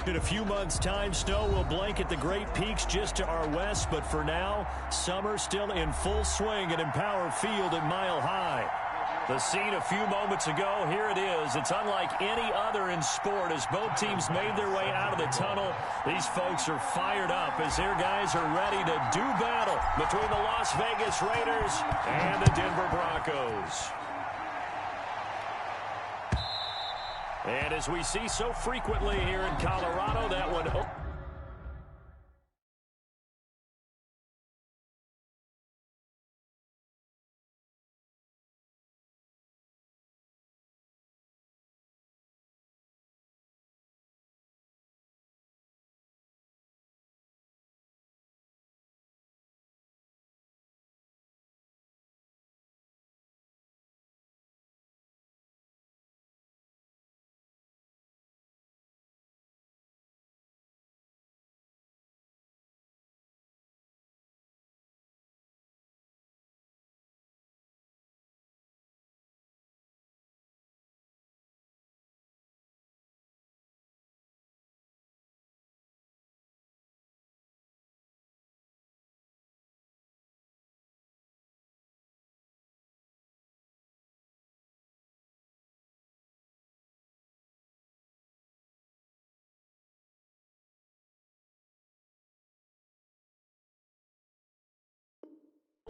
In a few months' time, snow will blanket the Great Peaks just to our west, but for now, summer still in full swing at Empower Field at Mile High. The scene a few moments ago, here it is. It's unlike any other in sport as both teams made their way out of the tunnel. These folks are fired up as their guys are ready to do battle between the Las Vegas Raiders and the Denver Broncos. And as we see so frequently here in Colorado, that one...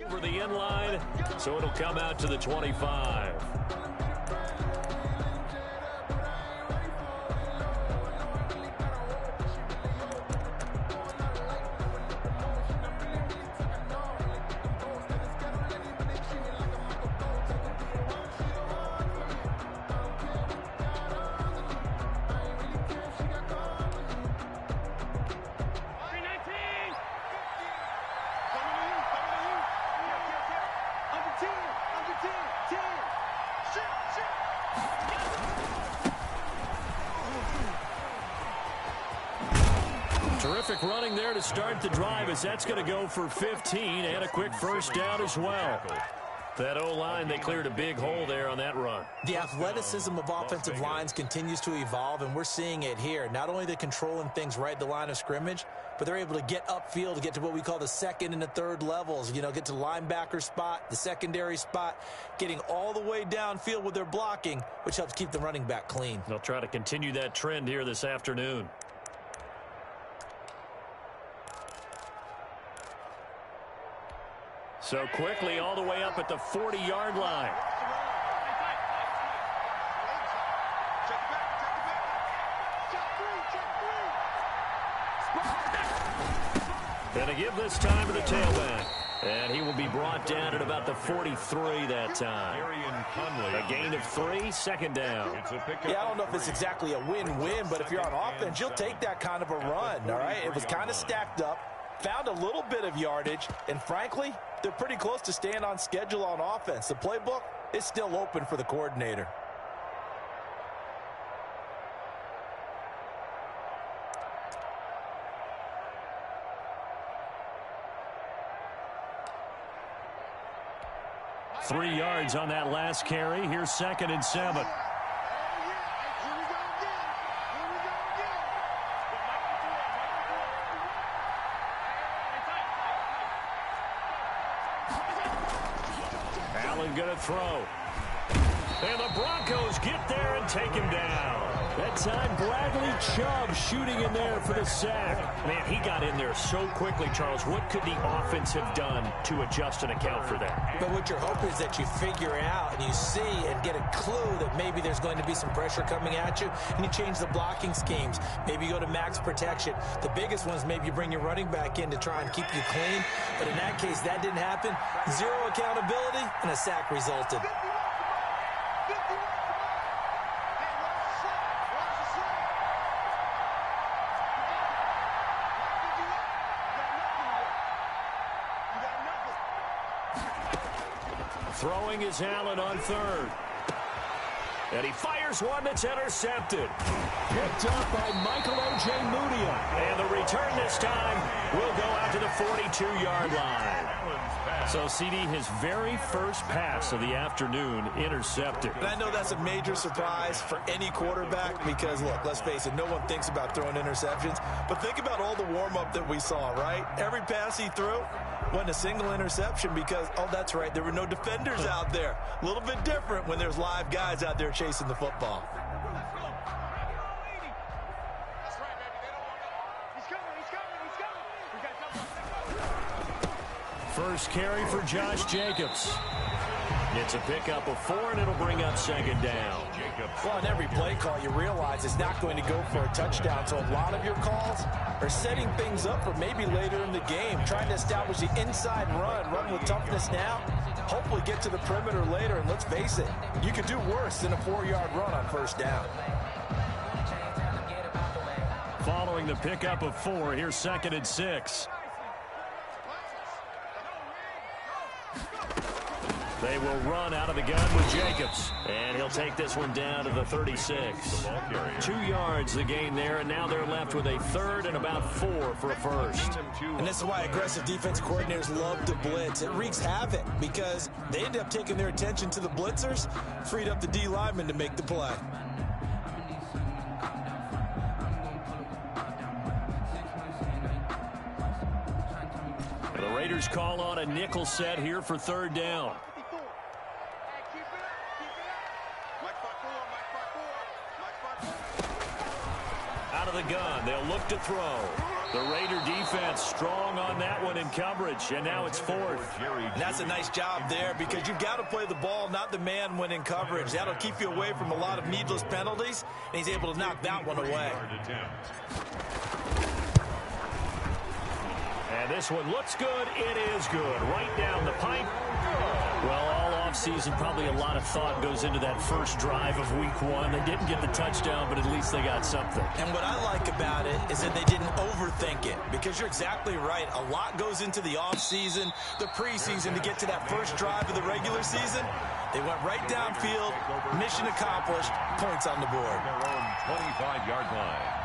over the end line, so it'll come out to the 25. Terrific running there to start the drive as that's going to go for 15 and a quick first down as well. That O-line, they cleared a big hole there on that run. The athleticism of offensive lines continues to evolve, and we're seeing it here. Not only they're controlling things right at the line of scrimmage, but they're able to get upfield to get to what we call the second and the third levels. You know, get to the linebacker spot, the secondary spot, getting all the way downfield with their blocking, which helps keep the running back clean. They'll try to continue that trend here this afternoon. So quickly all the way up at the 40-yard line. And a give this time to the tailback. And he will be brought down at about the 43 that time. A gain of 3, second down. Yeah, I don't know if it's exactly a win-win, but if you're on offense, you'll take that kind of a run, all right? It was kind of stacked up, found a little bit of yardage, and frankly, they're pretty close to staying on schedule on offense. The playbook is still open for the coordinator. Three yards on that last carry. Here's 2nd and 7. Allen going to throw. And the Broncos get there and take him down. That time, Bradley Chubb shooting in there for the sack. Man, he got in there so quickly, Charles. What could the offense have done to adjust and account for that? But what you're hoping is that you figure out and you see and get a clue that maybe there's going to be some pressure coming at you, and you change the blocking schemes. Maybe you go to max protection. The biggest one is maybe you bring your running back in to try and keep you clean. But in that case, that didn't happen. Zero accountability, and a sack resulted. Throwing is Allen on 3rd. And he fires one that's intercepted. Picked up by Michael O.J. Mudia. And the return this time will go out to the 42-yard line. So, CD, his very first pass of the afternoon intercepted. And I know that's a major surprise for any quarterback because, look, let's face it, no one thinks about throwing interceptions. But think about all the warm-up that we saw, right? Every pass he threw wasn't a single interception because, oh, that's right, there were no defenders out there. A little bit different when there's live guys out there chasing the football. First carry for Josh Jacobs. It's a pickup of 4, and it'll bring up second down. Well, on every play call, you realize it's not going to go for a touchdown. So a lot of your calls are setting things up for maybe later in the game, trying to establish the inside run with toughness now, hopefully get to the perimeter later. And let's face it, you could do worse than a 4-yard run on first down. Following the pickup of 4, here's 2nd and 6. They will run out of the gun with Jacobs. And he'll take this one down to the 36. 2 yards the gain there, and now they're left with a 3rd and about 4 for a first. And this is why aggressive defense coordinators love to blitz. It wreaks havoc because they end up taking their attention to the blitzers, freed up the D lineman to make the play. The Raiders call on a nickel set here for 3rd down. Out of the gun, they'll look to throw. The Raider defense strong on that one in coverage, and now it's 4th. And that's a nice job there because you've got to play the ball, not the man when in coverage. That'll keep you away from a lot of needless penalties, and he's able to knock that one away. And this one looks good. It is good. Right down the pipe. Well, all offseason, probably a lot of thought goes into that first drive of week 1. They didn't get the touchdown, but at least they got something. And what I like about it is that they didn't overthink it because you're exactly right. A lot goes into the offseason, the preseason to get to that first drive of the regular season. They went right downfield, mission accomplished, points on the board. Their own 25-yard line.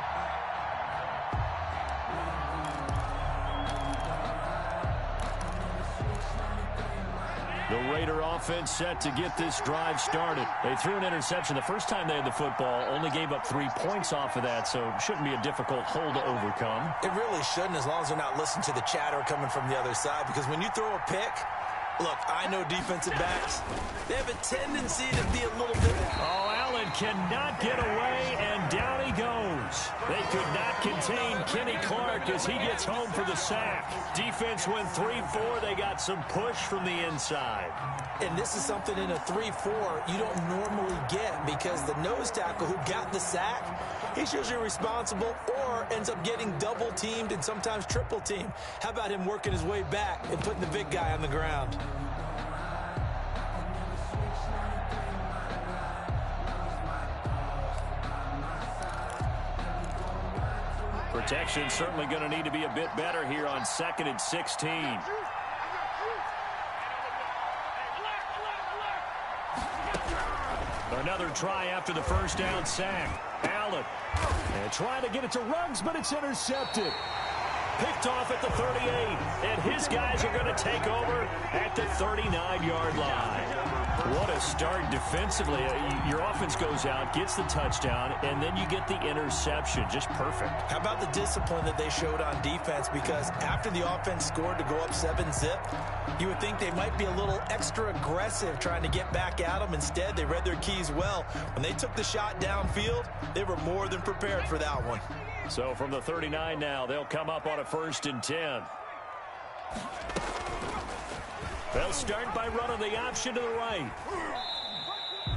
The Raider offense set to get this drive started. They threw an interception the first time they had the football, only gave up 3 points off of that, so it shouldn't be a difficult hole to overcome. It really shouldn't, as long as they're not listening to the chatter coming from the other side, because when you throw a pick, look, I know defensive backs, they have a tendency to be a little bit... Oh, Allen cannot get away, and down he goes. They could not contain Kenny Clark as he gets home for the sack. Defense went 3-4. They got some push from the inside. And this is something in a 3-4 you don't normally get because the nose tackle who got the sack, he's usually responsible or ends up getting double-teamed and sometimes triple-teamed. How about him working his way back and putting the big guy on the ground? Protection certainly going to need to be a bit better here on 2nd and 16. Another try after the first down sack. Allen and trying to get it to Ruggs, but it's intercepted. Picked off at the 38, and his guys are going to take over at the 39-yard line. What a start defensively. Your offense goes out, gets the touchdown, and then you get the interception. Just perfect. How about the discipline that they showed on defense? Because after the offense scored to go up 7-zip, you would think they might be a little extra aggressive trying to get back at them. Instead, they read their keys well. When they took the shot downfield, they were more than prepared for that one. So from the 39 now, they'll come up on a 1st and 10. They'll start by running the option to the right.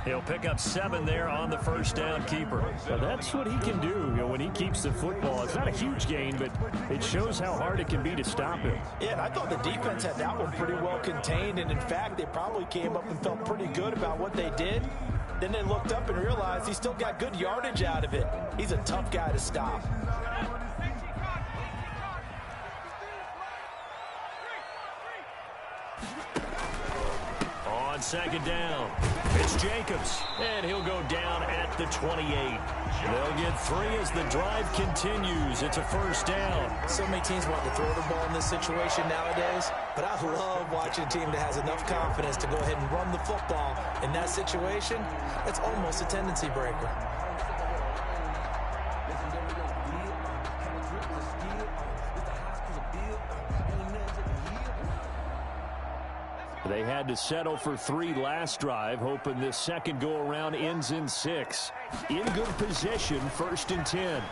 He'll pick up 7 there on the first down keeper. So that's what he can do, when he keeps the football. It's not a huge gain, but it shows how hard it can be to stop him. Yeah, and I thought the defense had that one pretty well contained, and in fact, they probably came up and felt pretty good about what they did. Then they looked up and realized he still got good yardage out of it. He's a tough guy to stop. On 2nd down, It's Jacobs, and he'll go down at the 28. They'll get 3 as the drive continues. It's a first down. So many teams want to throw the ball in this situation nowadays, but I love watching a team that has enough confidence to go ahead and run the football in that situation. That's almost a tendency breaker. They had to settle for 3 last drive, hoping this second go-around ends in 6. In good position, 1st and 10.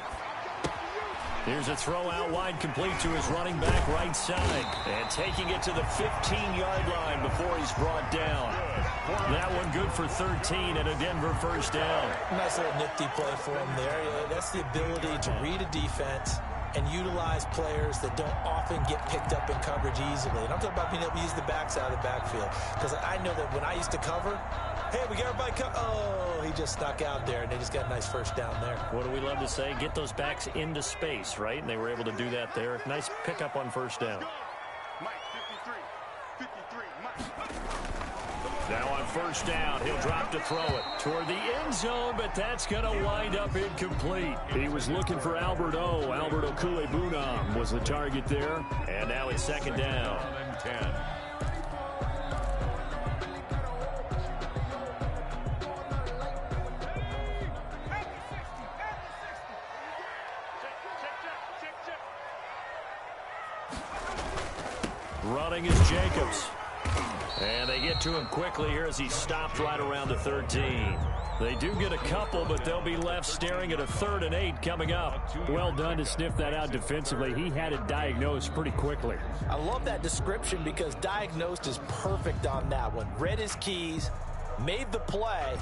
Here's a throw out wide, complete to his running back right side. And taking it to the 15-yard line before he's brought down. That one good for 13 and a Denver first down. Nice little nifty play for him there. That's the ability to read a defense and utilize players that don't often get picked up in coverage easily. And I'm talking about being able to use the backs out of the backfield. Because I know that when I used to cover, hey, we got everybody cover. Oh, he just snuck out there, and they just got a nice first down there. What do we love to say? Get those backs into space, right? And they were able to do that there. Nice pickup on first down. Now on first down, he'll drop to throw it toward the end zone, but that's going to wind up incomplete. He was looking for Albert Okwuegbunam was the target there, and now it's second down. 10. Running is Jacobs. And they get to him quickly here as he stopped right around the 13. They do get a couple, but they'll be left staring at a 3rd and 8 coming up. Well done to sniff that out defensively. He had it diagnosed pretty quickly. I love that description because diagnosed is perfect on that one. Read his keys, made the play,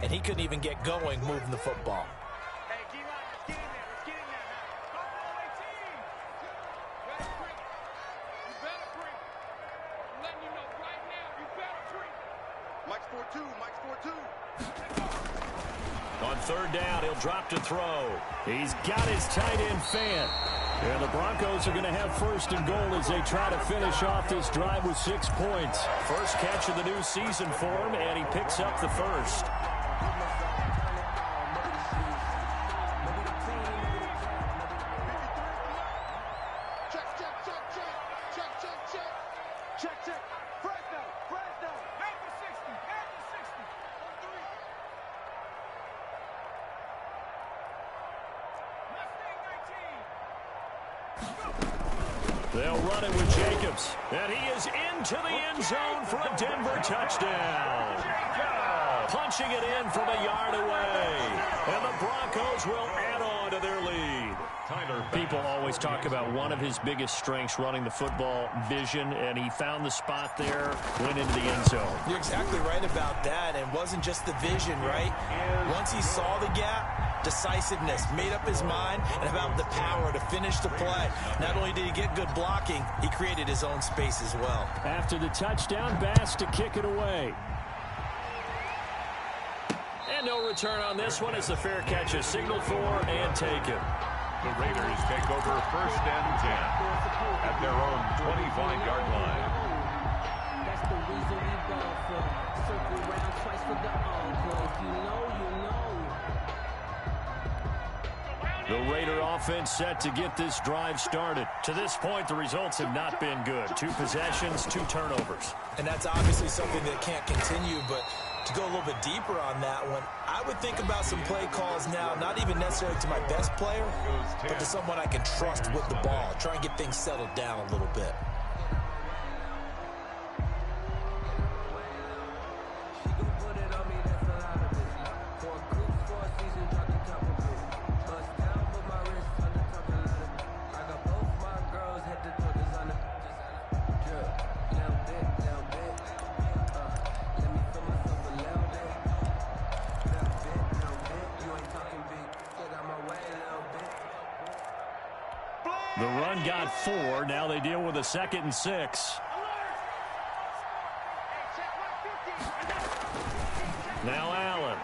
and he couldn't even get going moving the football. On 3rd down, he'll drop to throw. He's got his tight end fan. And the Broncos are going to have 1st and goal as they try to finish off this drive with 6 points. First catch of the new season for him, and he picks up the first. They'll run it with Jacobs. And he is into the end zone for a Denver touchdown. Punching it in from a yard away. And the Broncos will add on to their lead. People always talk about one of his biggest strengths running the football, vision, and he found the spot there, went into the end zone. You're exactly right about that. And it wasn't just the vision, right? Once he saw the gap, decisiveness, made up his mind, and about the power to finish the play. Not only did he get good blocking, he created his own space as well. After the touchdown, Bass to kick it away. And no return on this one as the fair catch is signaled for and taken. The Raiders take over 1st and 10 at their own 25-yard line. That's the reason we go for circle round twice for the encore. If you know, you know. The Raider offense set to get this drive started. To this point, the results have not been good. 2 possessions, 2 turnovers. And that's obviously something that can't continue, but to go a little bit deeper on that one, I would think about some play calls now, not even necessarily to my best player, but to someone I can trust with the ball. Try and get things settled down a little bit. The run got 4. Now they deal with a 2nd and 6. Now Allen.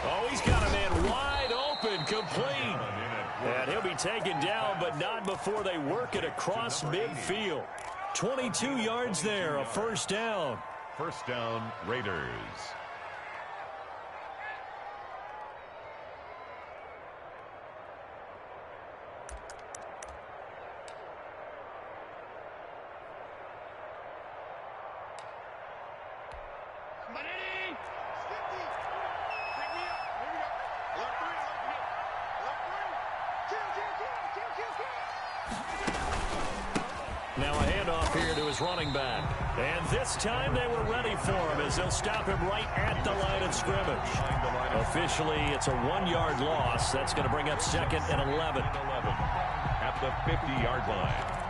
Oh, he's got a man wide open, complete. And he'll be taken down, but not before they work it across midfield. 22 yards there, a first down. First down, Raiders. Now a handoff here to his running back. And this time they were ready for him as they'll stop him right at the line of scrimmage. Officially, it's a 1-yard loss. That's going to bring up 2nd and 11. At the 50-yard line.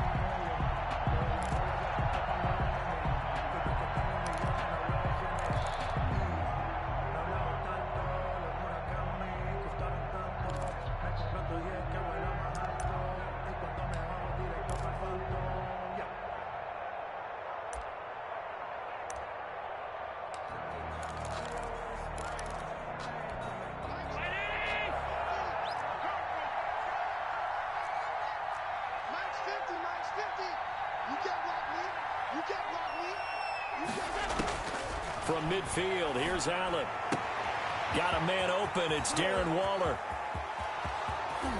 From midfield, here's Allen. Got a man open. It's Darren Waller.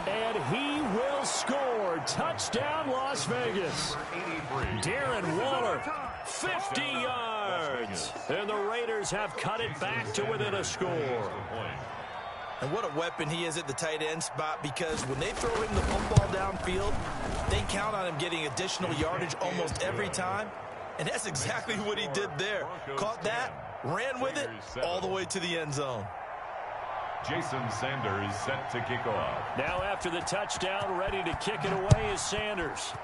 And he will score. Touchdown, Las Vegas. Darren Waller, 50 yards. And the Raiders have cut it back to within a score. And what a weapon he is at the tight end spot, because when they throw him the football downfield, they count on him getting additional yardage almost every time. And that's exactly what he did there. Caught that, ran with it, all the way to the end zone. Jason Sanders set to kick off. Now after the touchdown, ready to kick it away is Sanders.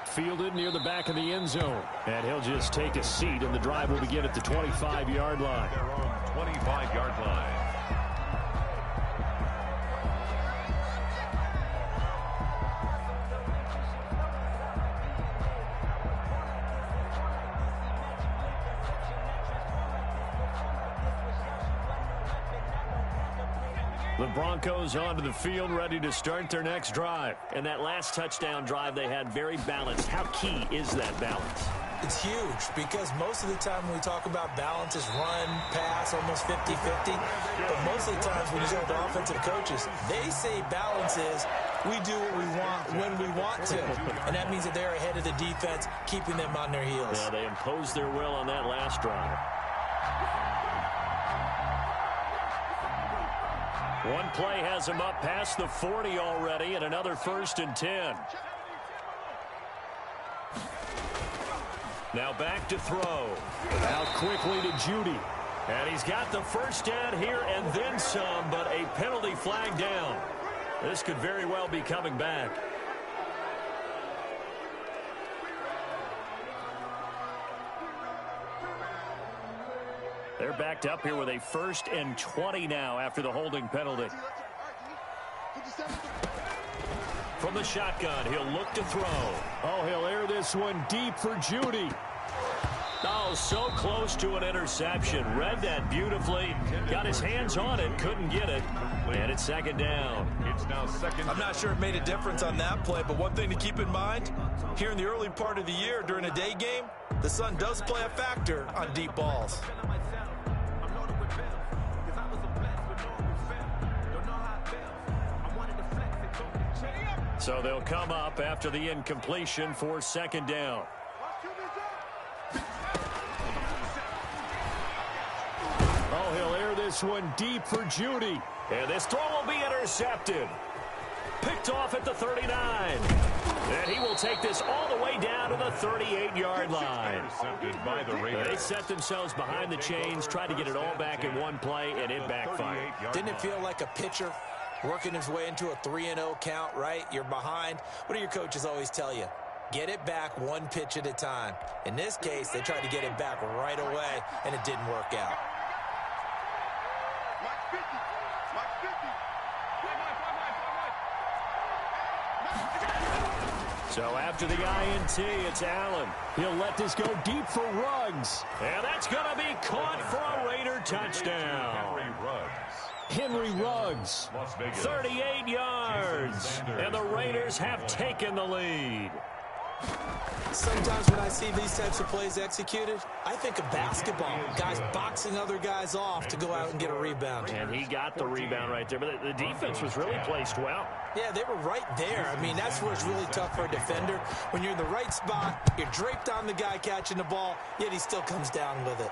Fielded near the back of the end zone. And he'll just take a seat, and the drive will begin at the 25-yard line. Their own 25-yard line. The Broncos onto the field, ready to start their next drive. And that last touchdown drive they had very balanced. How key is that balance? It's huge, because most of the time when we talk about balance is run, pass, almost 50-50. But most of the times when you talk to offensive coaches, they say balance is we do what we want when we want to. And that means that they're ahead of the defense, keeping them on their heels. Yeah, they imposed their will on that last drive. One play has him up past the 40 already, and another 1st and 10. Now back to throw. Out quickly to Judy. And he's got the first down here and then some, but a penalty flag down. This could very well be coming back. They're backed up here with a 1st and 20 now after the holding penalty. From the shotgun, he'll look to throw. Oh, he'll air this one deep for Judy. Oh, so close to an interception. Read that beautifully. Got his hands on it, couldn't get it. And it's 2nd down. It's now 2nd. I'm not sure it made a difference on that play, but one thing to keep in mind, here in the early part of the year during a day game, the sun does play a factor on deep balls. So they'll come up after the incompletion for 2nd down. Oh, he'll air this one deep for Judy. And this throw will be intercepted. Picked off at the 39. And he will take this all the way down to the 38-yard line. Intercepted by the Raiders. They set themselves behind the chains, tried to get it all back in one play, and it backfired. Didn't it feel like a pitcher working his way into a 3-0 count, right? You're behind. What do your coaches always tell you? Get it back one pitch at a time. In this case, they tried to get it back right away, and it didn't work out. So after the INT, it's Allen. He'll let this go deep for Ruggs. And that's going to be caught for a Raider touchdown. Henry Ruggs, 38 yards. And the Raiders have taken the lead. Sometimes when I see these types of plays executed, I think of basketball. Guys boxing other guys off to go out and get a rebound. And he got the rebound right there, but the defense was really placed well. Yeah, they were right there. I mean, that's where it's really tough for a defender. When you're in the right spot, you're draped on the guy catching the ball, yet he still comes down with it.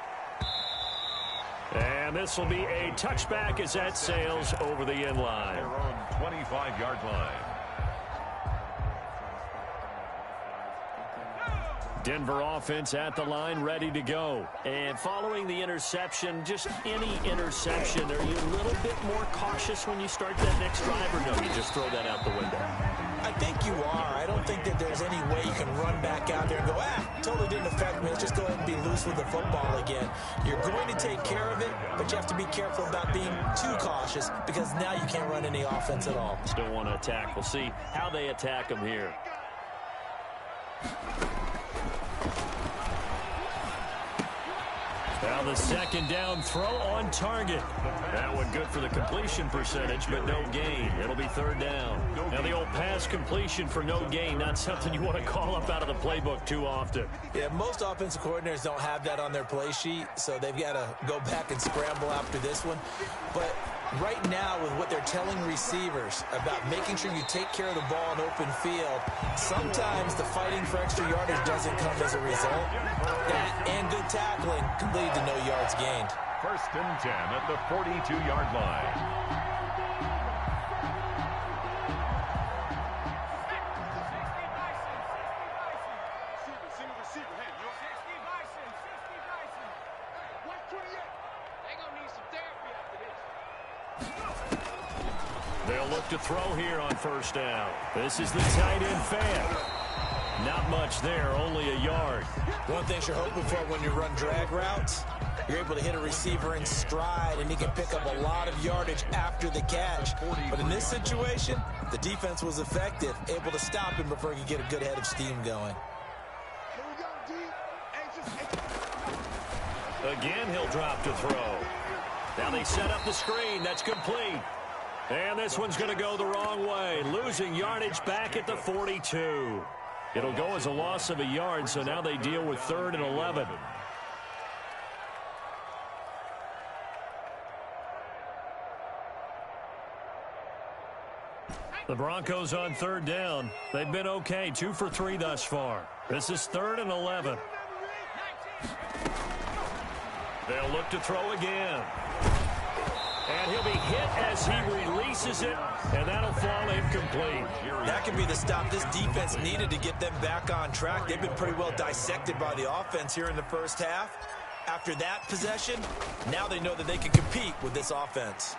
And this will be a touchback as that sails over the end line. Their own 25-yard line. Denver offense at the line, ready to go. And following the interception, just any interception, are you a little bit more cautious when you start that next drive, or no, you just throw that out the window? I think you are. I don't think that there's any way you can run back out there and go, totally didn't affect me. Let's just go ahead and be loose with the football again. You're going to take care of it, but you have to be careful about being too cautious because now you can't run any offense at all. Still want to attack. We'll see how they attack them here. Now the second down throw on target. That one good for the completion percentage, but no gain. It'll be third down. Now the old pass completion for no gain, not something you want to call up out of the playbook too often. Yeah, most offensive coordinators don't have that on their play sheet, so they've got to go back and scramble after this one. But right now, with what they're telling receivers about making sure you take care of the ball in open field, sometimes the fighting for extra yardage doesn't come as a result. That and good tackling can lead to no yards gained. First and 10 at the 42-yard line. They'll look to throw here on first down. This is the tight end fan. Not much there, only a yard. One thing you're hoping for when you run drag routes, you're able to hit a receiver in stride, and he can pick up a lot of yardage after the catch. But in this situation, the defense was effective, able to stop him before he could get a good head of steam going. Again, he'll drop to throw. Now they set up the screen. That's complete. And this one's going to go the wrong way. Losing yardage back at the 42. It'll go as a loss of a yard, so now they deal with 3rd and 11. The Broncos on 3rd down. They've been okay, 2 for 3 thus far. This is 3rd and 11. They'll look to throw again. And he'll be hit as he releases it, and that'll fall incomplete. That could be the stop this defense needed to get them back on track. They've been pretty well dissected by the offense here in the first half. After that possession, now they know that they can compete with this offense.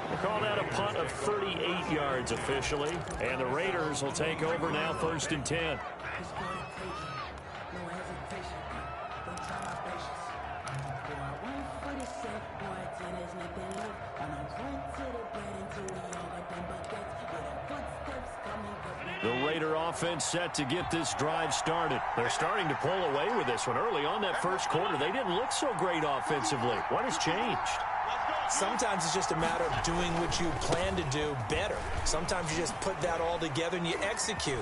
We'll call that a punt of 38 yards officially, and the Raiders will take over now 1st and 10. The Raider offense set to get this drive started. They're starting to pull away with this one. Early on that first quarter, they didn't look so great offensively. What has changed? Sometimes it's just a matter of doing what you plan to do better. Sometimes you just put that all together and you execute.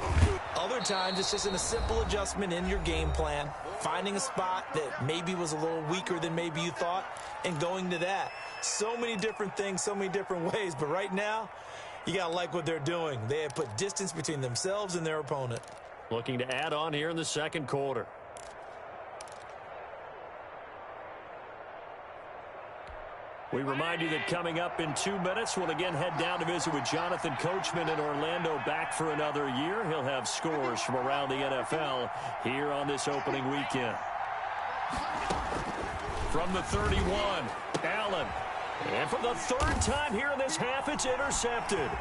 Other times it's just a simple adjustment in your game plan, finding a spot that maybe was a little weaker than maybe you thought, and going to that. So many different things, so many different ways, but right now, you got to like what they're doing. They have put distance between themselves and their opponent. Looking to add on here in the second quarter. We remind you that coming up in 2 minutes, we'll again head down to visit with Jonathan Coachman in Orlando, back for another year. He'll have scores from around the NFL here on this opening weekend. From the 31, Allen. And for the 3rd time here in this half, it's intercepted.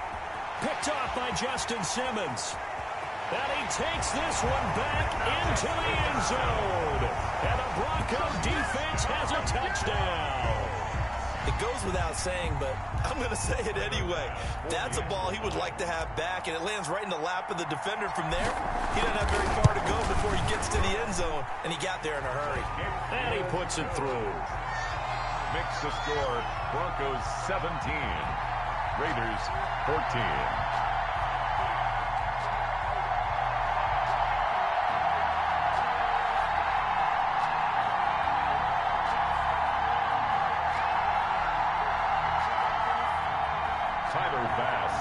Picked off by Justin Simmons. And he takes this one back into the end zone. And the Bronco defense has a touchdown. It goes without saying, but I'm going to say it anyway. That's a ball he would like to have back, and it lands right in the lap of the defender from there. He doesn't have very far to go before he gets to the end zone, and he got there in a hurry. And he puts it through. makes the score Broncos 17, Raiders 14.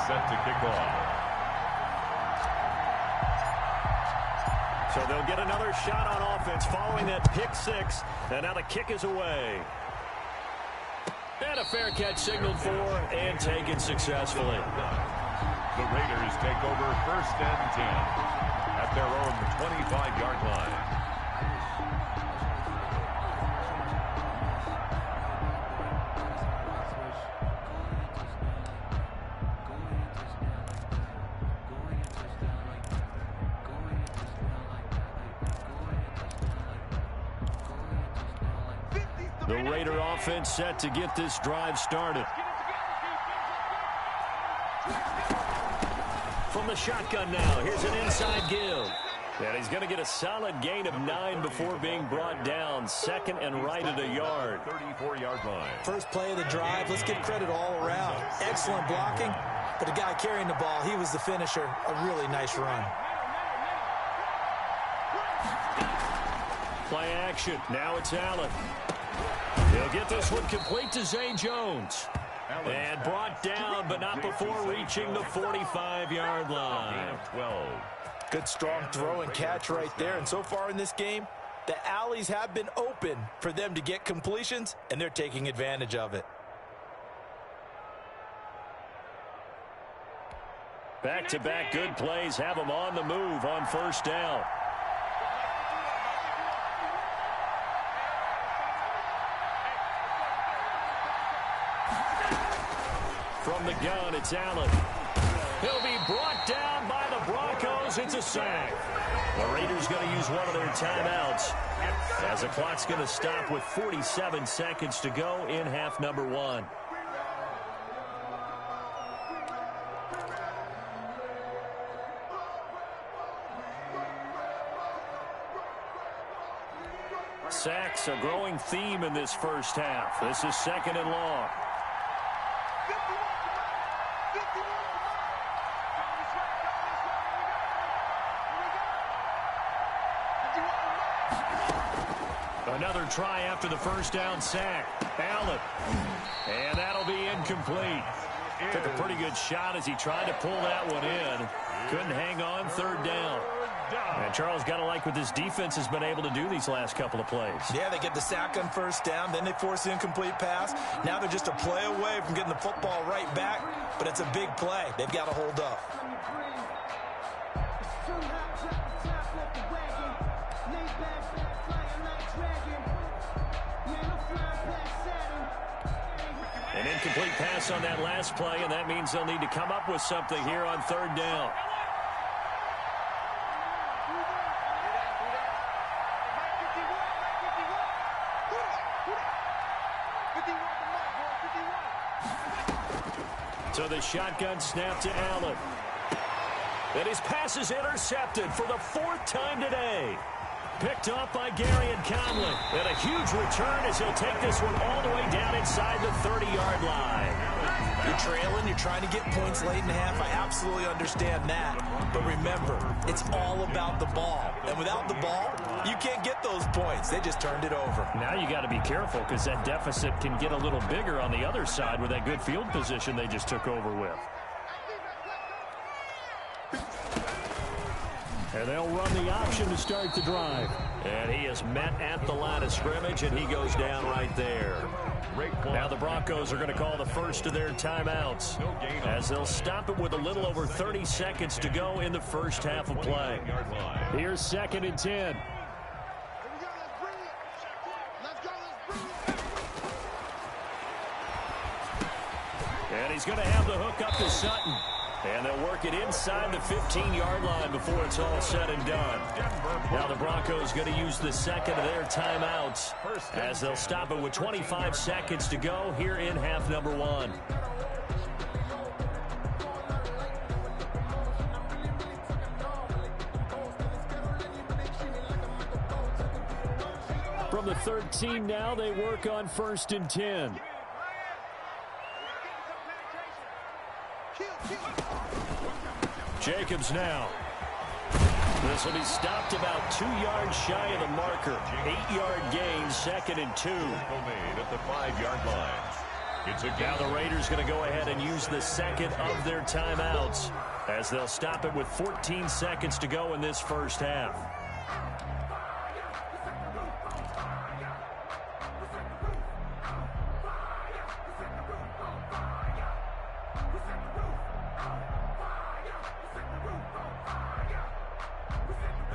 Set to kick off. So they'll get another shot on offense following that pick six. And now the kick is away. And a fair catch signaled for and taken successfully. The Raiders take over 1st and 10 at their own 25-yard line. The Raider offense set to get this drive started. From the shotgun now, here's an inside give. And he's going to get a solid gain of 9 before being brought down. Second and right at a yard. 34-yard line. First play of the drive, let's give credit all around. Excellent blocking, but the guy carrying the ball, he was the finisher. A really nice run. Play action. Now it's Allen. He'll get this one complete to Zay Jones. And brought down, but not before reaching the 45-yard line. 12. Good strong throw and catch right there. And so far in this game, the alleys have been open for them to get completions, and they're taking advantage of it. Back-to-back good plays have them on the move on first down. From the gun, it's Allen. He'll be brought down by the Broncos. It's a sack. The Raiders going to use one of their timeouts as the clock's going to stop with 47 seconds to go in half number 1. Sacks, a growing theme in this first half. This is 2nd and long. Another try after the first down sack. Allen. And that'll be incomplete. Took a pretty good shot as he tried to pull that one in. Couldn't hang on, 3rd down. And Charles, got to like what this defense has been able to do these last couple of plays. Yeah, they get the sack on first down, then they force the incomplete pass. Now they're just a play away from getting the football right back, but it's a big play. They've got to hold up. An incomplete pass on that last play, and that means they'll need to come up with something here on 3rd down. So the shotgun snap to Allen. And his pass is intercepted for the 4th time today. Picked off by Gary and Conley. And a huge return as he'll take this one all the way down inside the 30-yard line. You're trailing, you're trying to get points late in the half. I absolutely understand that. But remember, it's all about the ball. And without the ball, you can't get those points. They just turned it over. Now you got to be careful because that deficit can get a little bigger on the other side with that good field position they just took over with. And they'll run the option to start the drive. And he is met at the line of scrimmage, and he goes down right there. Now the Broncos are going to call the first of their timeouts as they'll stop it with a little over 30 seconds to go in the first half of play. Here's 2nd and 10. And he's going to have the hook up to Sutton. And they'll work it inside the 15-yard line before it's all said and done. Now the Broncos going to use the second of their timeouts as they'll stop it with 25 seconds to go here in half number 1. From the 13 now, they work on 1st and 10. Jacobs now. This will be stopped about 2 yards shy of the marker. 8-yard gain, 2nd and 2. Made at the 5-yard line. Now the Raiders going to go ahead and use the second of their timeouts as they'll stop it with 14 seconds to go in this first half.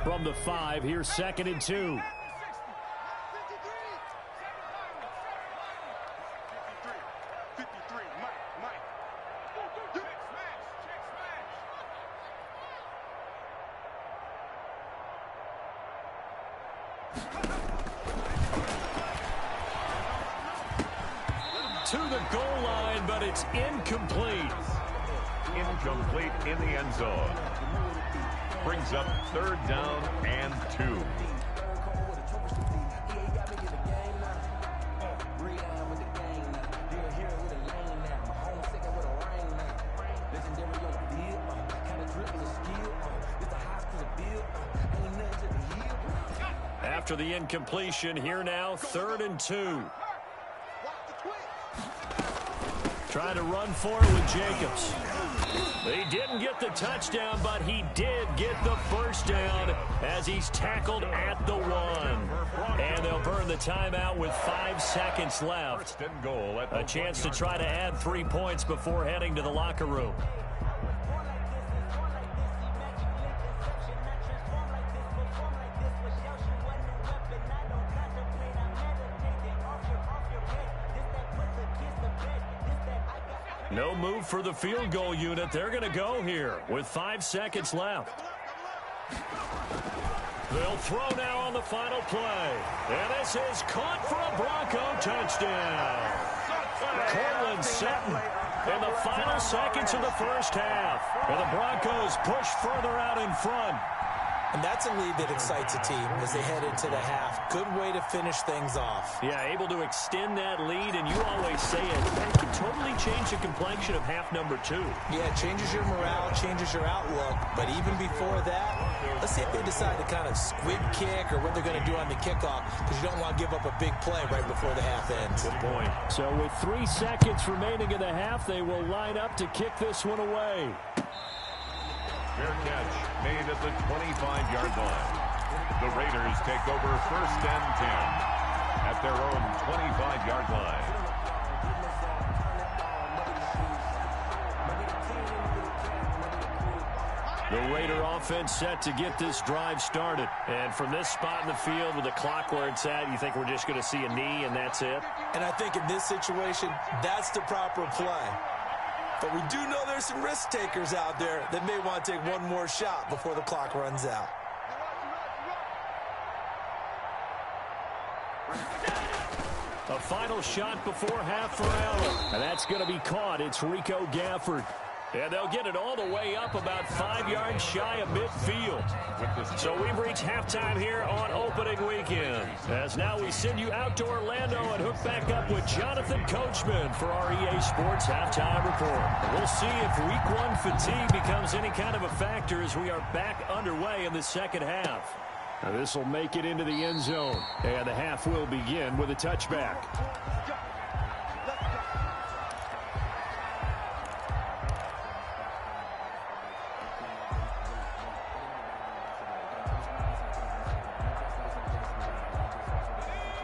From the 5, here's 2nd and 2. To the goal line, but it's incomplete. Incomplete in the end zone. Brings up 3rd down and 2. After the incompletion, here now, 3rd and 2. Trying to run for it with Jacobs. He didn't get the touchdown, but he did get the first down as he's tackled at the 1. And they'll burn the timeout with 5 seconds left. A chance to try to add 3 points before heading to the locker room. No move for the field goal unit. They're going to go here with 5 seconds left. They'll throw now on the final play. And this is caught for a Bronco touchdown. Cortland Sutton in the final seconds of the first half. And the Broncos push further out in front. And that's a lead that excites a team as they head into the half. Good way to finish things off. Yeah, able to extend that lead, and you always say it. That can totally change the complexion of half number 2. Yeah, it changes your morale, changes your outlook. But even before that, let's see if they decide to kind of squib kick or what they're going to do on the kickoff, because you don't want to give up a big play right before the half ends. Good point. So with 3 seconds remaining in the half, they will line up to kick this one away. Fair catch made at the 25-yard line. The Raiders take over 1st and 10 at their own 25-yard line. The Raider offense set to get this drive started. And from this spot in the field with the clock where it's at, you think we're just going to see a knee and that's it? And I think in this situation, that's the proper play. But we do know there's some risk takers out there that may want to take one more shot before the clock runs out. A final shot before half for Allen. And that's going to be caught. It's Rico Gafford. And they'll get it all the way up about 5 yards shy of midfield. So we've reached halftime here on opening weekend. As now we send you out to Orlando and hook back up with Jonathan Coachman for our EA Sports Halftime Report. We'll see if Week 1 fatigue becomes any kind of a factor as we are back underway in the second half. Now this will make it into the end zone. And the half will begin with a touchback.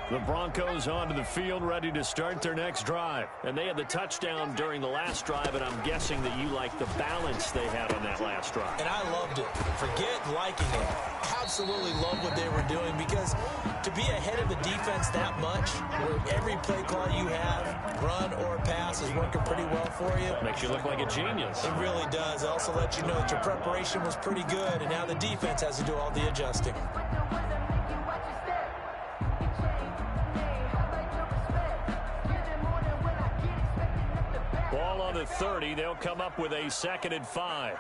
The Broncos onto the field, ready to start their next drive. And they had the touchdown during the last drive, and I'm guessing that you like the balance they had on that last drive. And I loved it. Forget liking it. Absolutely love what they were doing, because to be ahead of the defense that much, where every play call you have, run or pass, is working pretty well for you. Makes you look like a genius. It really does. It also lets you know that your preparation was pretty good, and now the defense has to do all the adjusting. Ball on the 30. They'll come up with a 2nd and 5.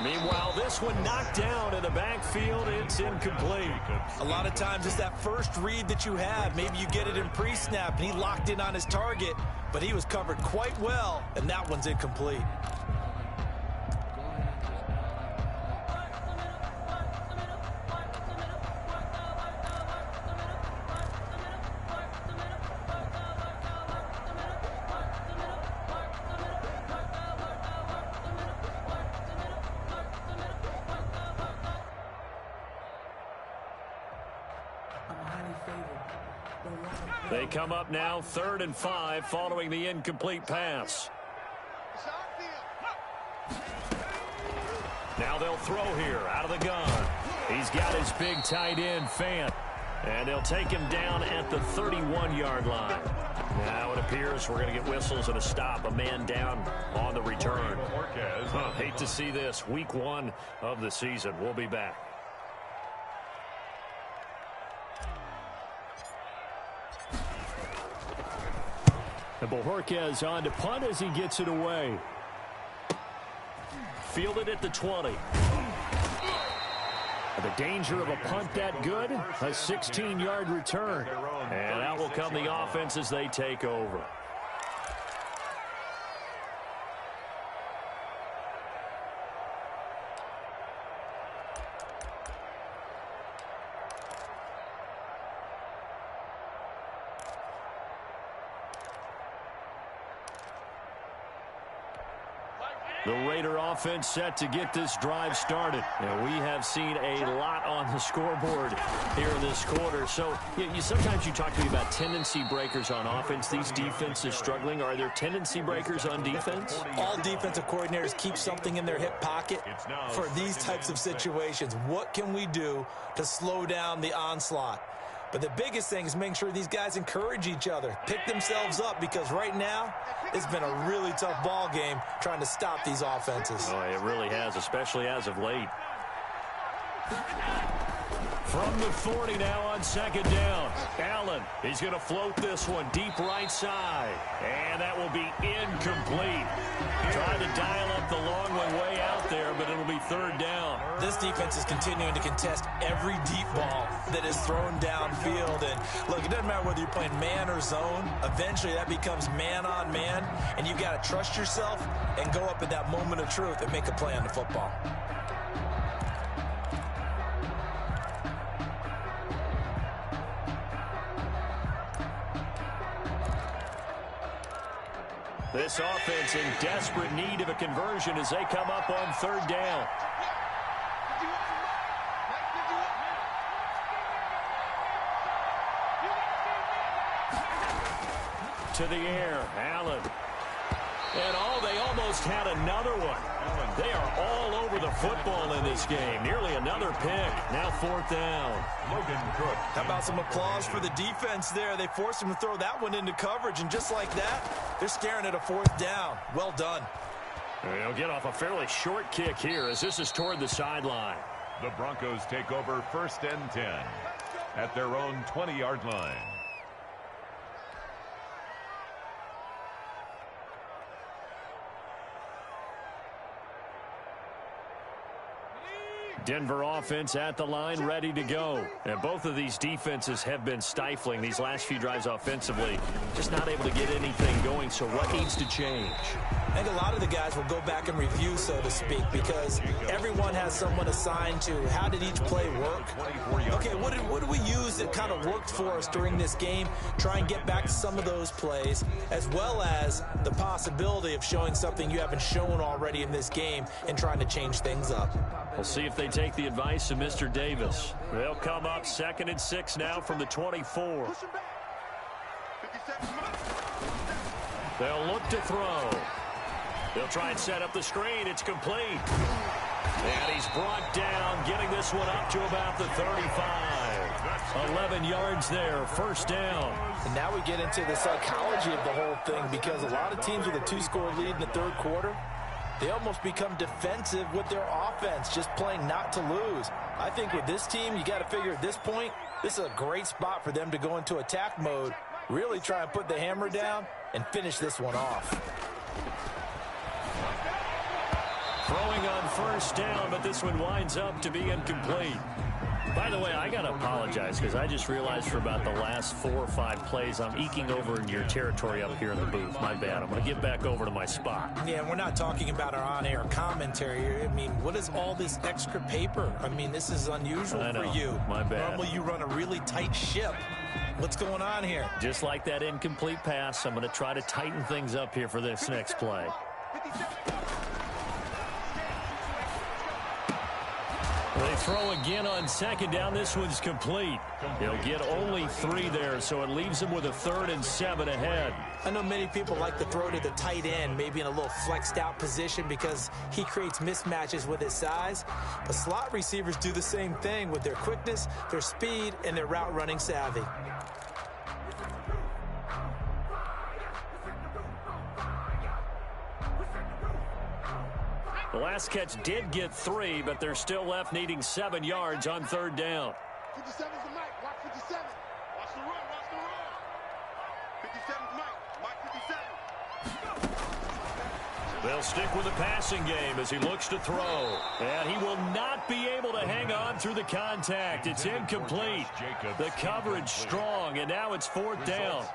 Meanwhile, this one knocked down in the backfield. It's incomplete. A lot of times it's that first read that you have. Maybe you get it in pre-snap, and he locked in on his target, but he was covered quite well, and that one's incomplete. They come up now 3rd and 5 following the incomplete pass. Now they'll throw here out of the gun. He's got his big tight end, Fant. And they'll take him down at the 31-yard line. Now it appears we're going to get whistles and a stop. A man down on the return. Hate to see this. Week 1 of the season. We'll be back. And Bojorquez on to punt as he gets it away. Fielded at the 20. The danger of a punt that good, a 16-yard return. And out will come the offense as they take over. The Raider offense set to get this drive started. And we have seen a lot on the scoreboard here in this quarter. So sometimes you talk to me about tendency breakers on offense. These defenses struggling. Are there tendency breakers on defense? All defensive coordinators keep something in their hip pocket for these types of situations. What can we do to slow down the onslaught? But the biggest thing is making sure these guys encourage each other, pick themselves up, because right now it's been a really tough ball game trying to stop these offenses. Oh, it really has, especially as of late. From the 40 now on 2nd down. Allen, he's going to float this one deep right side. And that will be incomplete. Trying to dial up the long one way out there, but it'll be 3rd down. This defense is continuing to contest every deep ball that is thrown downfield. And look, it doesn't matter whether you're playing man or zone. Eventually that becomes man on man. And you've got to trust yourself and go up at that moment of truth and make a play on the football. This offense in desperate need of a conversion as they come up on 3rd down. To the air, Allen. And they almost had another one. They are all over the football in this game. Nearly another pick. Now 4th down. How about some applause for the defense there? They forced him to throw that one into coverage, and just like that, they're staring at a 4th down. Well done. They'll get off a fairly short kick here as this is toward the sideline. The Broncos take over 1st and 10 at their own 20-yard line. Denver offense at the line, ready to go. And both of these defenses have been stifling these last few drives offensively. Just not able to get anything going, so what needs to change? I think a lot of the guys will go back and review, so to speak, because everyone has someone assigned to how did each play work. Okay, what did we use that kind of worked for us during this game? Try and get back to some of those plays, as well as the possibility of showing something you haven't shown already in this game and trying to change things up. We'll see if they take the advice of Mr. Davis. They'll come up 2nd and 6 now from the 24. They'll look to throw. They'll try and set up the screen. It's complete. And he's brought down, getting this one up to about the 35. 11 yards there, 1st down. And now we get into the psychology of the whole thing, because a lot of teams with a 2-score lead in the 3rd quarter, they almost become defensive with their offense, just playing not to lose. I think with this team, you got to figure at this point, this is a great spot for them to go into attack mode, really try and put the hammer down and finish this one off. Throwing on first down, but this one winds up to be incomplete. By the way, I got to apologize because I just realized for about the last 4 or 5 plays, I'm eking over in your territory up here in the booth. My bad. I'm going to get back over to my spot. Yeah, we're not talking about our on-air commentary. I mean, what is all this extra paper? I mean, this is unusual for you. My bad. Normally you run a really tight ship. What's going on here? Just like that incomplete pass, I'm going to try to tighten things up here for this next play. They throw again on second down. This one's complete. He'll get only 3 there, so it leaves him with a 3rd and 7 ahead. I know many people like to throw to the tight end, maybe in a little flexed out position because he creates mismatches with his size. But slot receivers do the same thing with their quickness, their speed, and their route running savvy. The last catch did get 3, but they're still left needing 7 yards on 3rd down. 57's the Mike. Watch 57. Watch the run. Watch the run. 57's Mike. Mike 57. They'll stick with the passing game as he looks to throw. And he will not be able to hang on through the contact. It's incomplete. The coverage strong, and now it's 4th down.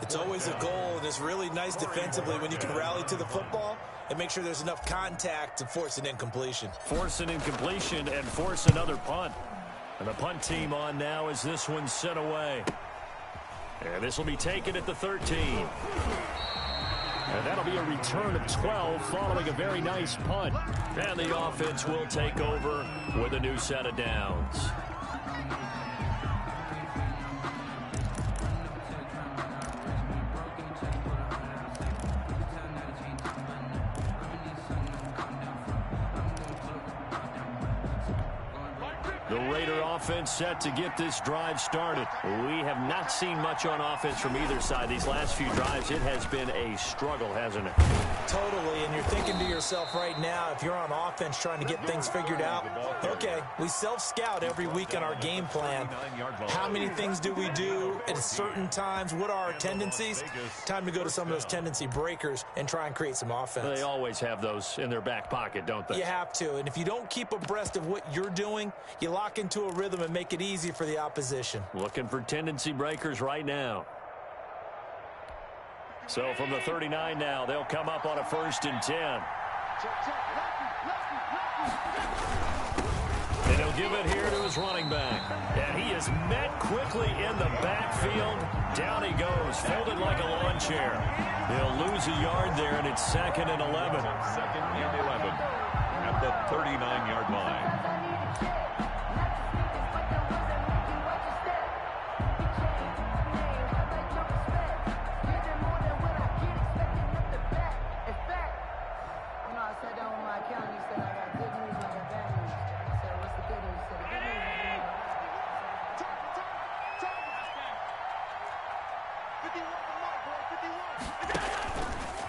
It's always a goal, and it's really nice defensively when you can rally to the football and make sure there's enough contact to force an incompletion. Force an incompletion and force another punt. And the punt team on now as this one's sent away. And this will be taken at the 13. And that'll be a return of 12 following a very nice punt. And the offense will take over with a new set of downs. The Raider offense set to get this drive started. We have not seen much on offense from either side. These last few drives, it has been a struggle, hasn't it? Totally, and you're thinking to yourself right now, if you're on offense trying to get things figured out, okay, we self-scout every week on our game plan. How many things do we do at certain times? What are our tendencies? Time to go to some of those tendency breakers and try and create some offense. They always have those in their back pocket, don't they? You have to, and if you don't keep abreast of what you're doing, you lock into a rhythm and make it easy for the opposition. Looking for tendency breakers right now. So from the 39 now, they'll come up on a 1st and 10. And he'll give it here to his running back. And he is met quickly in the backfield. Down he goes, folded like a lawn chair. He'll lose a yard there, and it's 2nd and 11. 2nd and 11 at the 39-yard line.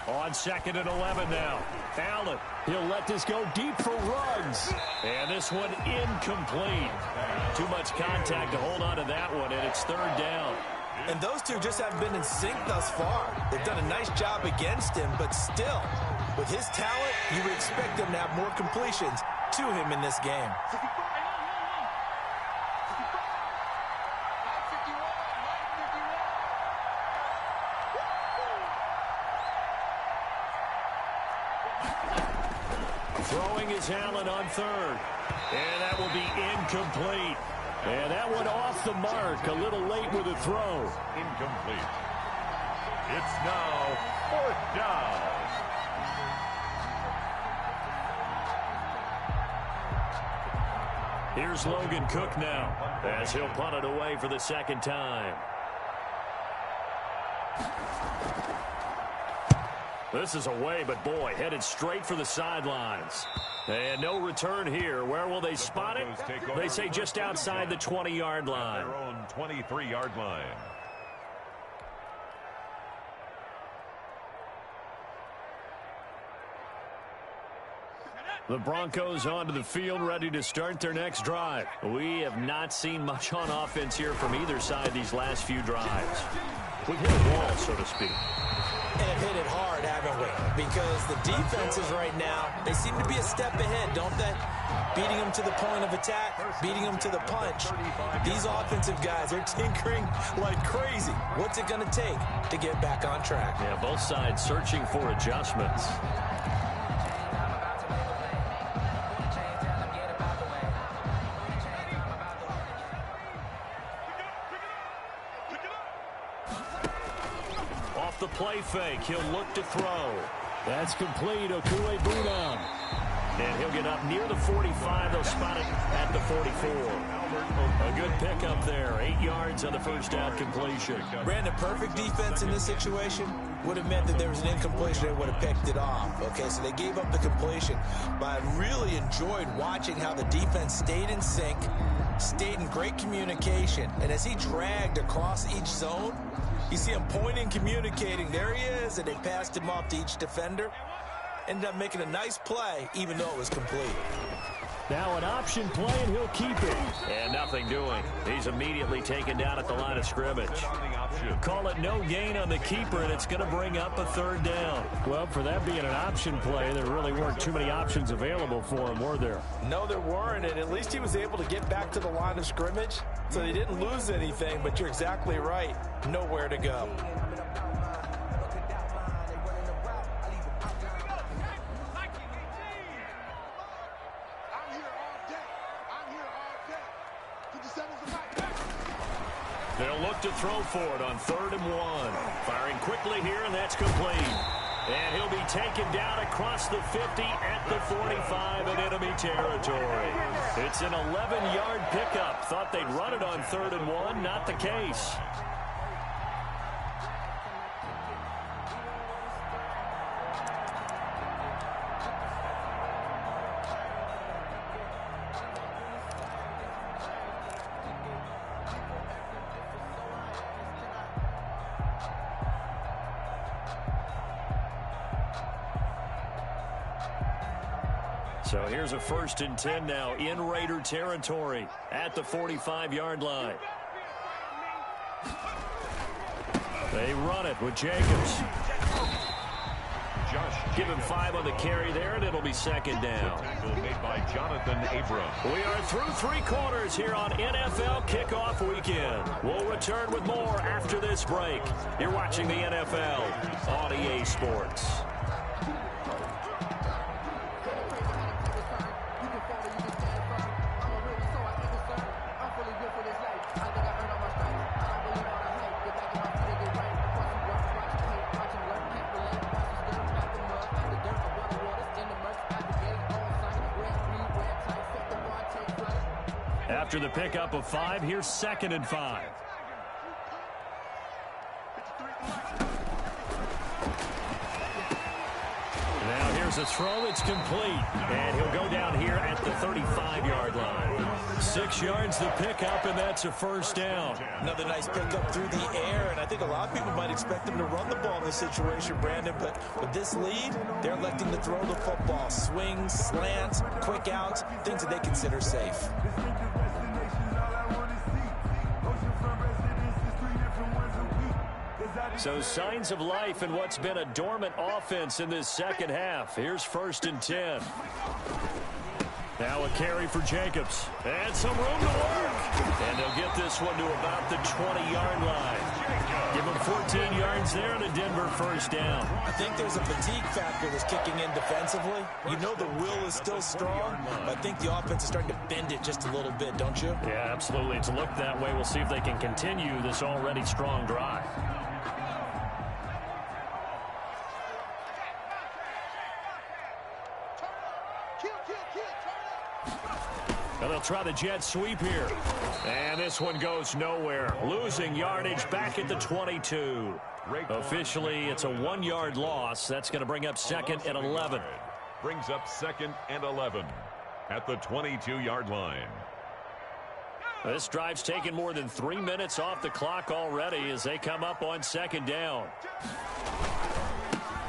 On 2nd and 11 now. Allen, he'll let this go deep for Ruggs. And this one incomplete. Too much contact to hold on to that one, and it's 3rd down. And those two just haven't been in sync thus far. They've done a nice job against him, but still, with his talent, you would expect him to have more completions to him in this game. Throwing is Allen on 3rd. And that will be incomplete. And that one off the mark. A little late with a throw. Incomplete. It's now 4th down. Here's Logan Cook now as he'll punt it away for the 2nd time. This is away, but boy, headed straight for the sidelines. And no return here. Where will they spot it? They say just outside the 20-yard line. Their own 23-yard line. The Broncos onto the field, ready to start their next drive. We have not seen much on offense here from either side these last few drives. We've hit a wall, so to speak. And have hit it hard, haven't we? Because the defenses right now, they seem to be a step ahead, don't they? Beating them to the point of attack, beating them to the punch. These offensive guys are tinkering like crazy. What's it going to take to get back on track? Yeah, both sides searching for adjustments. Off the play fake, he'll look to throw. That's complete. Okue Bunam. And he'll get up near the 45. They'll spot it at the 44. A good pickup there. 8 yards on the first down completion. Brandon, perfect defense in this situation would have meant that there was an incompletion. They would have picked it off. Okay, so they gave up the completion. But I really enjoyed watching how the defense stayed in sync, stayed in great communication. And as he dragged across each zone, you see him pointing, communicating. There he is, and they passed him off to each defender. Ended up making a nice play, even though it was complete. Now an option play, and he'll keep it. And nothing doing. He's immediately taken down at the line of scrimmage. Call it no gain on the keeper, and it's going to bring up a third down. Well, for that being an option play, there really weren't too many options available for him, were there? No, there weren't, and at least he was able to get back to the line of scrimmage, so they didn't lose anything, but you're exactly right. Nowhere to go. They'll look to throw for it on 3rd and 1. Firing quickly here, and that's complete. And he'll be taken down across the 50 at the 45 in enemy territory. It's an 11-yard pickup. Thought they'd run it on 3rd and 1. Not the case. So here's a 1st and 10 now in Raider territory at the 45-yard line. They run it with Jacobs. Give him 5 on the carry there, and it'll be 2nd down. Made by Jonathan Abram. We are through 3 quarters here on NFL Kickoff Weekend. We'll return with more after this break. You're watching the NFL on EA Sports. After the pickup of 5, here's 2nd and 5. Now here's a throw. It's complete. And he'll go down here at the 35-yard line. 6 yards the pickup, and that's a 1st down. Another nice pickup through the air, and I think a lot of people might expect them to run the ball in this situation, Brandon, but with this lead, they're electing to throw the football. Swings, slants, quick outs, things that they consider safe. So signs of life in what's been a dormant offense in this second half. Here's 1st and 10. Now a carry for Jacobs. And some room to work. And they'll get this one to about the 20-yard line. Give him 14 yards there and a Denver 1st down. I think there's a fatigue factor that's kicking in defensively. You know the will is still strong, but I think the offense is starting to bend it just a little bit, don't you? Yeah, absolutely. It's looked that way. We'll see if they can continue this already strong drive. Well, they'll try the jet sweep here. And this one goes nowhere. Losing yardage back at the 22. Officially, it's a 1-yard loss. That's going to bring up 2nd and 11. Brings up 2nd and 11 at the 22-yard line. This drive's taken more than 3 minutes off the clock already as they come up on 2nd down.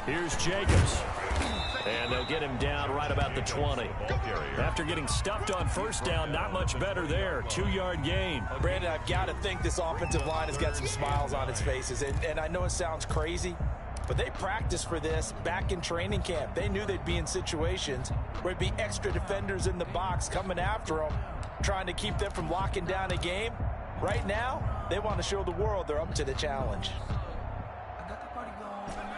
Here's Jacobs. And they'll get him down right about the 20. After getting stuffed on 1st down, not much better there. 2-yard gain. Brandon, I've got to think this offensive line has got some smiles on its faces. And I know it sounds crazy, But they practiced for this back in training camp. They knew they'd be in situations where it'd be extra defenders in the box coming after them, trying to keep them from locking down a game. Right now, they want to show the world they're up to the challenge.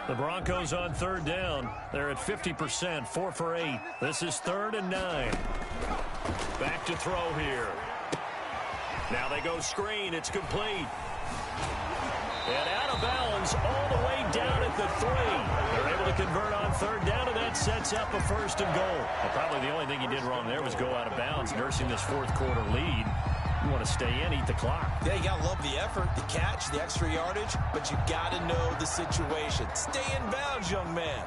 The Broncos on third down. They're at 50%, 4 for 8. This is 3rd and 9. Back to throw here. Now they go screen. It's complete. And out of bounds all the way down at the 3. They're able to convert on third down, and that sets up a 1st and goal. Well, probably the only thing he did wrong there was go out of bounds, nursing this 4th quarter lead. You want to stay in, eat the clock. Yeah, you got to love the effort, the catch, the extra yardage, but you got to know the situation. Stay in bounds, young man.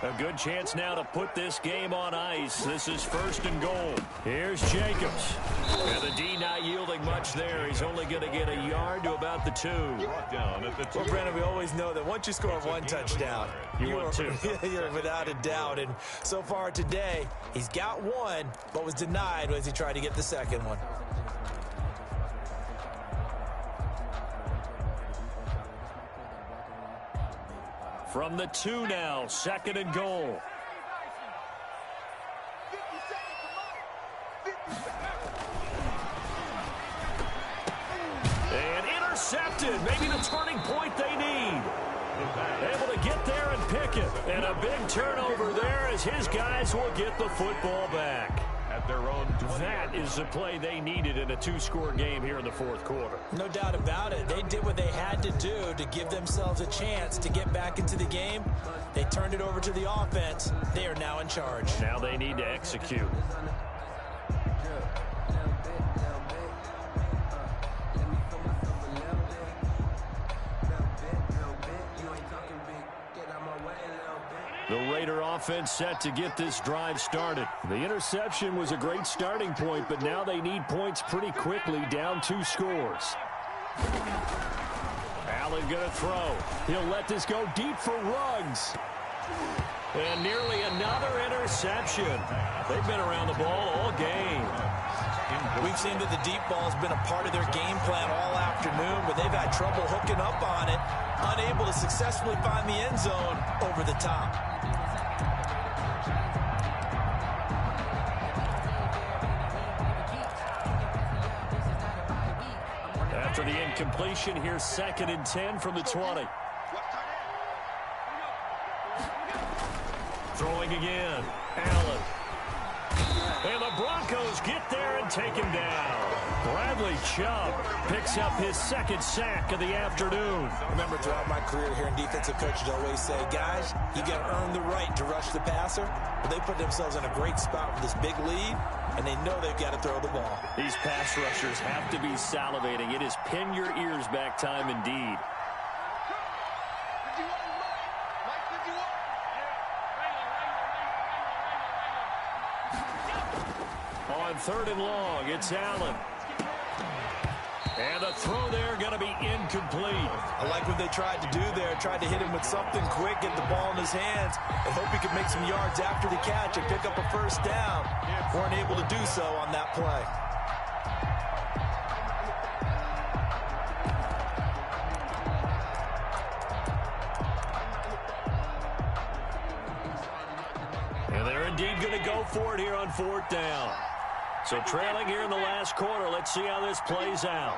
A good chance now to put this game on ice. This is 1st and goal. Here's Jacobs. And the D not yielding much there. He's only going to get a yard to about the 2. Down at the 2. Well, Brandon, we always know that once you score one touchdown, you want 2. You're without a doubt. And so far today, he's got 1, but was denied as he tried to get the second one. From the 2 now, 2nd and goal. And intercepted. Maybe the turning point they need. Able to get there and pick it. And a big turnover there as his guys will get the football back. At their own 20. That is the play they needed in a 2-score game here in the 4th quarter. No doubt about it. They did what they had to do to give themselves a chance to get back into the game. They turned it over to the offense. They are now in charge. Now they need to execute. The Raider offense set to get this drive started. The interception was a great starting point, but now they need points pretty quickly, down 2 scores. Allen going to throw. He'll let this go deep for Ruggs. And nearly another interception. They've been around the ball all game. We've seen that the deep ball has been a part of their game plan all afternoon, but they've had trouble hooking up on it, unable to successfully find the end zone over the top. After the incompletion, here's 2nd and 10 from the 20. Throwing again. Allen. And the Broncos get there and take him down. Bradley Chubb picks up his 2nd sack of the afternoon. Remember, throughout my career here in defensive coaches always say, guys, you got to earn the right to rush the passer. But they put themselves in a great spot with this big lead, and they know they've got to throw the ball. These pass rushers have to be salivating. It is pin your ears back time indeed. On 3rd and long, it's Allen. And the throw there going to be incomplete. I like what they tried to do there. Tried to hit him with something quick, get the ball in his hands, and hope he could make some yards after the catch and pick up a 1st down. Weren't able to do so on that play. And they're indeed going to go for it here on 4th down. So trailing here in the last quarter. Let's see how this plays out.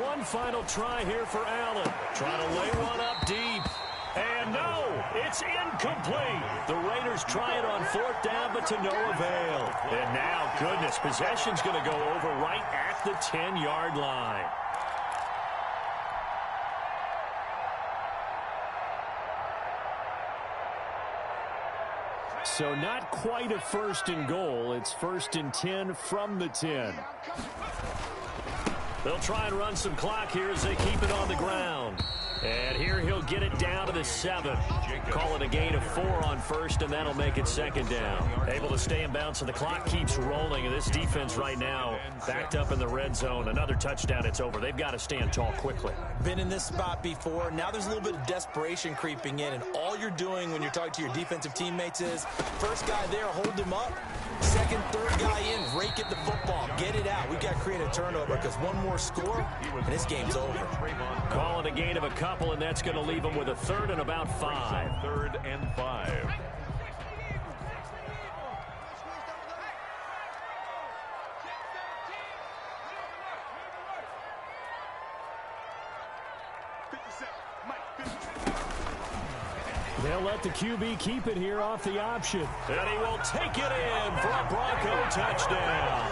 One final try here for Allen. Trying to lay one up deep. And no, it's incomplete. The Raiders try it on 4th down, but to no avail. And now, goodness, possession's going to go over right at the 10-yard line. So not quite a 1st and goal. It's 1st and 10 from the 10. They'll try and run some clock here as they keep it on the ground. And here he'll get it down to the 7. Call it a gain of 4 on first, and that'll make it second down. Able to stay in bounds, so the clock keeps rolling. And this defense right now backed up in the red zone. Another touchdown, it's over. They've got to stand tall quickly. Been in this spot before. Now there's a little bit of desperation creeping in, and all you're doing when you're talking to your defensive teammates is first guy there, hold him up. Second, third guy in, rake at the football. Get it out. We've got to create a turnover because one more score, and this game's over. Call it a gain of a couple, and that's going to leave them with a third and about 5. 3rd and 5. They'll let the QB keep it here off the option. And he will take it in for a Bronco touchdown.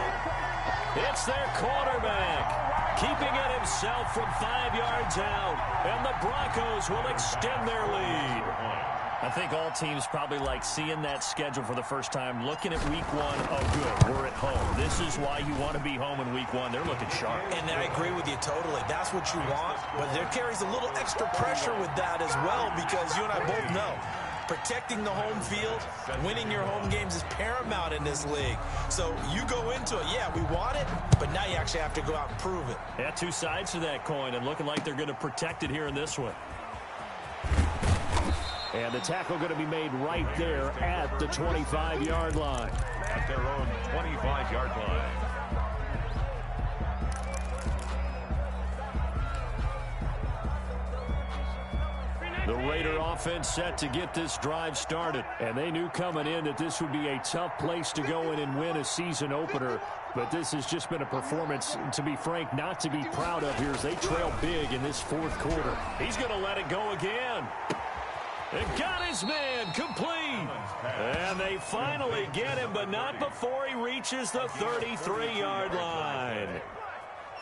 It's their quarterback, keeping it himself from 5 yards out. And the Broncos will extend their lead. I think all teams probably like seeing that schedule for the first time, looking at week 1. Oh, good, we're at home. This is why you want to be home in week 1. They're looking sharp. And I agree with you totally. That's what you want. But there carries a little extra pressure with that as well because you and I both know protecting the home field, winning your home games is paramount in this league. So you go into it, yeah, we want it, but now you actually have to go out and prove it. Yeah, 2 sides to that coin, and looking like they're going to protect it here in this one. And the tackle going to be made right there at the 25-yard line. At their own 25-yard line. The Raider offense set to get this drive started. And they knew coming in that this would be a tough place to go in and win a season opener. But this has just been a performance, to be frank, not to be proud of here as they trail big in this 4th quarter. He's going to let it go again. And got his man complete. And they finally get him, but not before he reaches the 33-yard line.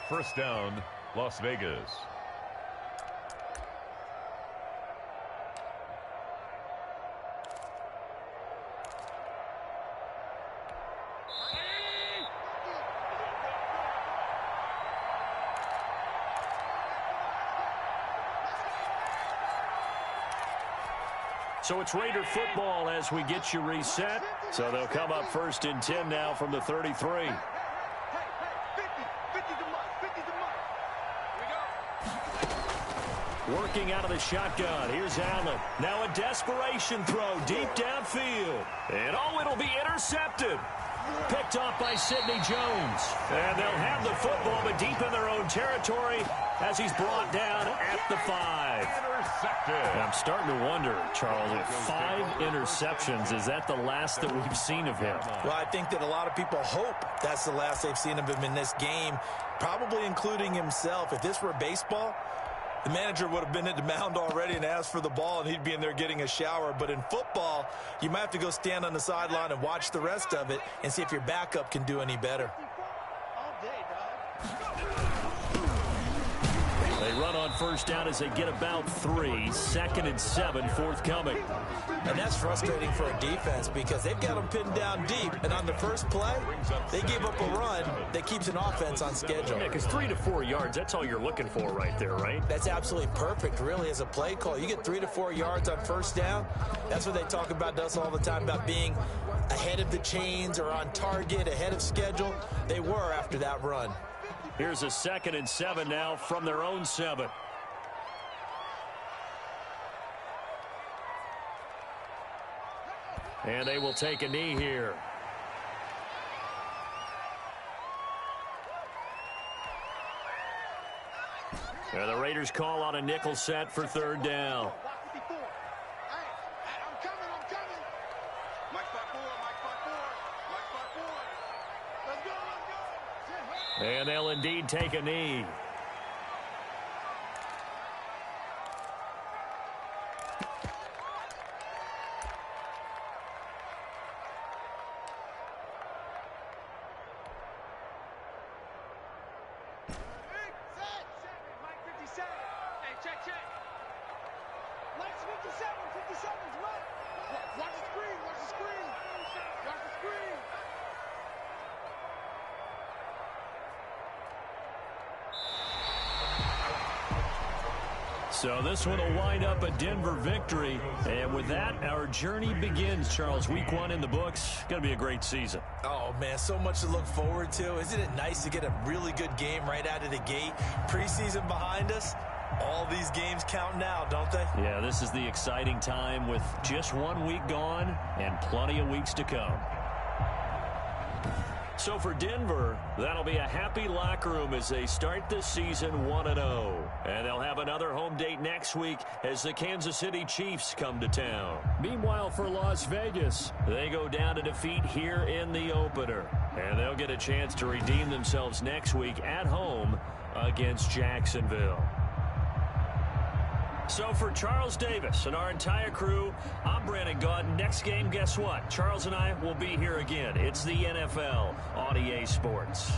First down, Las Vegas. So it's Raider football as we get you reset. So they'll come up 1st and 10 now from the 33. Working out of the shotgun. Here's Allen. Now a desperation throw deep downfield. And it'll be intercepted. Picked off by Sidney Jones. And they'll have the football, but deep in their own territory as he's brought down at the 5. Intercepted. I'm starting to wonder, Charles, if 5 interceptions, is that the last that we've seen of him? Well, I think that a lot of people hope that's the last they've seen of him in this game, probably including himself. If this were baseball, the manager would have been at the mound already and asked for the ball, and he'd be in there getting a shower. But in football, you might have to go stand on the sideline and watch the rest of it and see if your backup can do any better. They run on first down as they get about 3. 2nd and 7 forthcoming. And that's frustrating for a defense because they've got them pinned down deep. And on the first play, they gave up a run that keeps an offense on schedule. Yeah, because 3 to 4 yards, that's all you're looking for right there, right? That's absolutely perfect, really, as a play call. You get 3 to 4 yards on first down. That's what they talk about to us all the time, about being ahead of the chains or on target, ahead of schedule. They were after that run. Here's a 2nd and 7 now from their own 7. And they will take a knee here. And the Raiders call on a nickel set for 3rd down. And they'll indeed take a knee. So this one will wind up a Denver victory. And with that, our journey begins, Charles. Week 1 in the books. Going to be a great season. Oh, man, so much to look forward to. Isn't it nice to get a really good game right out of the gate? Preseason behind us. All these games count now, don't they? Yeah, this is the exciting time with just 1 week gone and plenty of weeks to come. So for Denver, that'll be a happy locker room as they start this season 1-0. And they'll have another home date next week as the Kansas City Chiefs come to town. Meanwhile, for Las Vegas, they go down to defeat here in the opener. And they'll get a chance to redeem themselves next week at home against Jacksonville. So for Charles Davis and our entire crew, I'm Brandon Gaudin. Next game, guess what? Charles and I will be here again. It's the NFL on EA Sports.